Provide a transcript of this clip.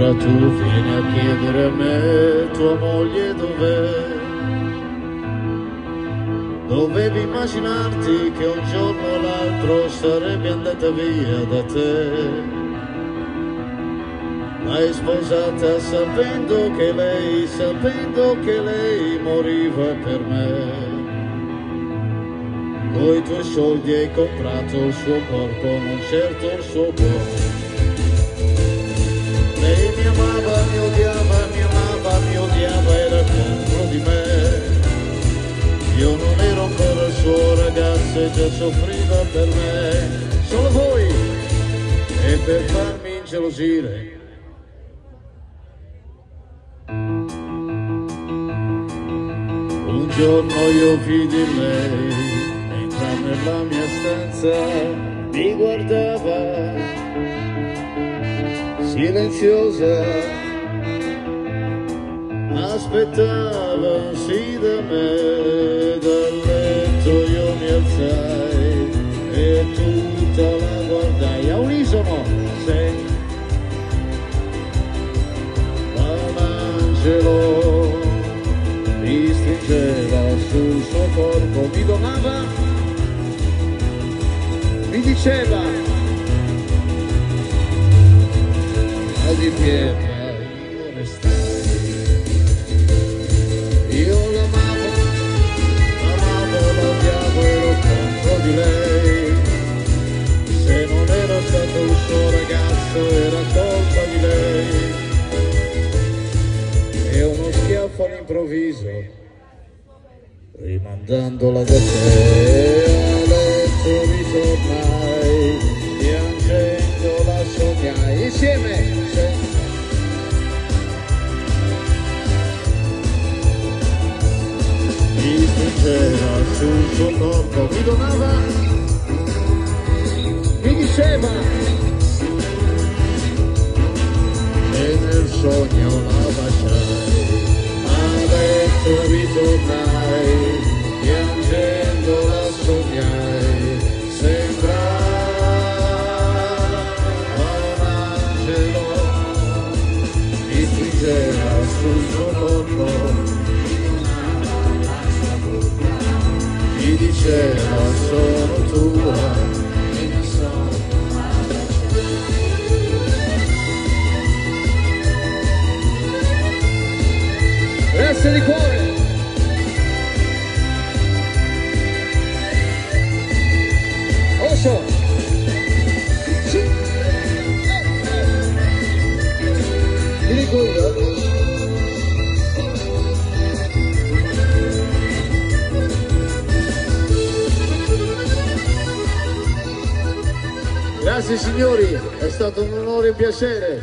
Ora tu vieni a chiedere a me, tua moglie dov'è? Dovevi immaginarti che un giorno o l'altro sarebbe andata via da te. L'hai sposata sapendo che lei moriva per me. Coi tuoi soldi hai comprato il suo corpo, non certo il suo cuore. Lei mi amava, mi odiava, era contro di me. Io non ero ancora il suo ragazzo e già soffriva per me. Solo voi, e per farmi ingelosire. Un giorno io vidi lei entrare nella mia stanza, mi guardava silenziosa, aspettava un sì da me. Dal letto io mi alzai e tutta la guardai a unisono. Sei l'angelo, mi stringeva sul suo corpo, mi donava, mi diceva di pietra io restai. Io l'amavo, l'odiavo, ero contro di lei. Se non ero stato il suo ragazzo era colpa di lei. E uno schiaffo all'improvviso, rimandandola da te, a letto ritornai, piangendo la sognai insieme. Mi stringeva sul suo corpo, mi donava, mi diceva, e nel sogno la baciai, a letto ritornai, piangendo la sognai, sembrava un angelo, mi stringeva sul suo corpo, mi diceva sono tua e non sono grazie di cuore. Oso sì. Ti dico io. Grazie signori, è stato un onore e un piacere.